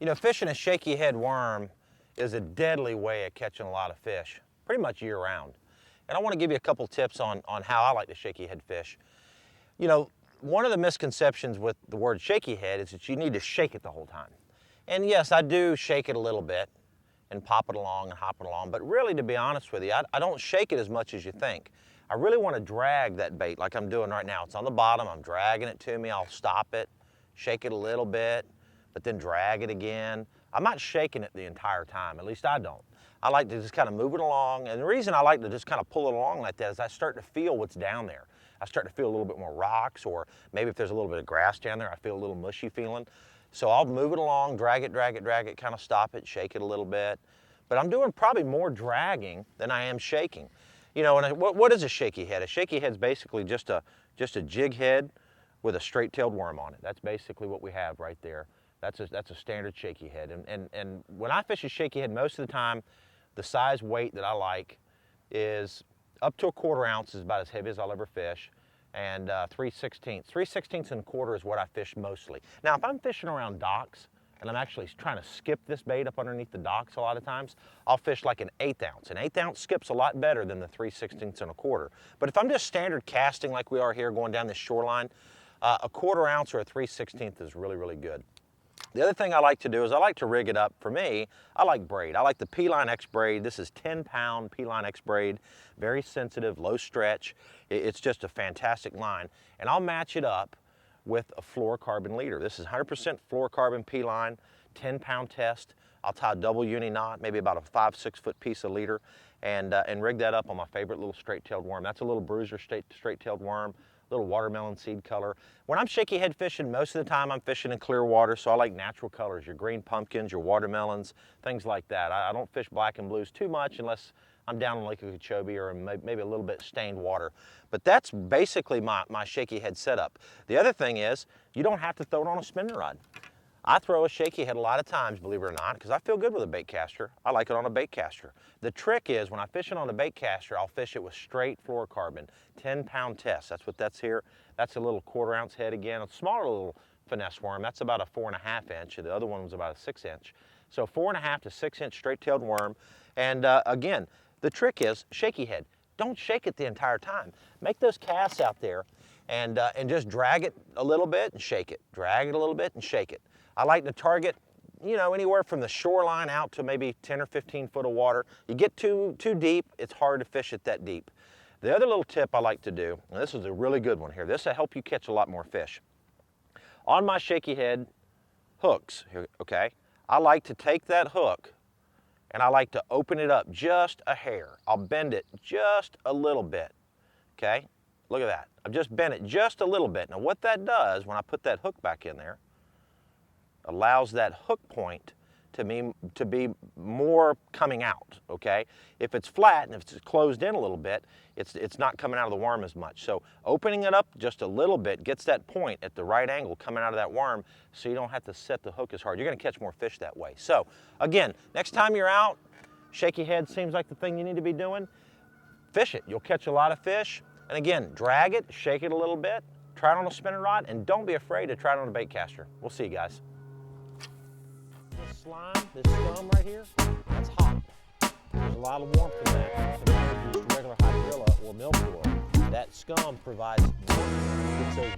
You know, fishing a shaky head worm is a deadly way of catching a lot of fish, pretty much year round. And I want to give you a couple tips on how I like to shaky head fish. You know, one of the misconceptions with the word shaky head is that you need to shake it the whole time. And yes, I do shake it a little bit and pop it along and hop it along, but really, to be honest with you, I don't shake it as much as you think. I really want to drag that bait like I'm doing right now. It's on the bottom, I'm dragging it to me, I'll stop it, shake it a little bit, but then drag it again. I'm not shaking it the entire time, at least I don't. I like to just kind of move it along, and the reason I like to just kind of pull it along like that is I start to feel what's down there. I start to feel a little bit more rocks, or maybe if there's a little bit of grass down there, I feel a little mushy feeling. So I'll move it along, drag it, kind of stop it, shake it a little bit. But I'm doing probably more dragging than I am shaking. You know, and what is a shaky head? A shaky head's basically just a jig head with a straight-tailed worm on it. That's basically what we have right there. That's a standard shaky head. And when I fish a shaky head, most of the time, the size weight that I like is up to a 1/4 ounce, is about as heavy as I'll ever fish, and 3/16. 3/16 and a quarter is what I fish mostly. Now, if I'm fishing around docks, and I'm actually trying to skip this bait up underneath the docks a lot of times, I'll fish like an 1/8 ounce. An 1/8 ounce skips a lot better than the 3/16 and a quarter. But if I'm just standard casting like we are here going down this shoreline, a 1/4 ounce or a 3/16 is really, really good. The other thing I like to do is I like to rig it up. For me, I like braid. I like the P-Line X braid. This is 10-pound P-Line X braid, very sensitive, low stretch. It's just a fantastic line. And I'll match it up with a fluorocarbon leader. This is 100% fluorocarbon P-Line, 10-pound test. I'll tie a double uni knot, maybe about a 5-6 foot piece of leader, and rig that up on my favorite little straight-tailed worm. That's a little bruiser straight-tailed worm, little watermelon seed color. When I'm shaky head fishing, most of the time I'm fishing in clear water, so I like natural colors, your green pumpkins, your watermelons, things like that. I don't fish black and blues too much unless I'm down in Lake Okeechobee or maybe a little bit stained water. But that's basically my shaky head setup. The other thing is, you don't have to throw it on a spinning rod. I throw a shaky head a lot of times, believe it or not, because I feel good with a bait caster. I like it on a bait caster. The trick is, when I fish it on a bait caster, I'll fish it with straight fluorocarbon, 10-pound test. That's what that's here. That's a little 1/4 ounce head again, a smaller little finesse worm. That's about a 4.5 inch. The other one was about a 6 inch. So 4.5 to 6 inch straight-tailed worm. And again, the trick is shaky head. Don't shake it the entire time. Make those casts out there and just drag it a little bit and shake it. Drag it a little bit and shake it. I like to target, you know, anywhere from the shoreline out to maybe 10 or 15 foot of water. You get too deep, it's hard to fish it that deep. The other little tip I like to do, and this is a really good one here, this will help you catch a lot more fish. On my shaky head hooks, okay, I like to take that hook and I like to open it up just a hair. I'll bend it just a little bit, okay? Look at that. I've just bent it just a little bit. Now what that does, when I put that hook back in there, allows that hook point to be more coming out, okay? If it's flat and if it's closed in a little bit, it's not coming out of the worm as much. So opening it up just a little bit gets that point at the right angle coming out of that worm, so you don't have to set the hook as hard. You're gonna catch more fish that way. So again, next time you're out, shaky head seems like the thing you need to be doing. Fish it, you'll catch a lot of fish. And again, drag it, shake it a little bit, try it on a spinning rod, and don't be afraid to try it on a bait caster. We'll see you guys. This slime, this scum right here, that's hot. There's a lot of warmth in that compared to just regular hydrilla or milfoil. That scum provides warmth.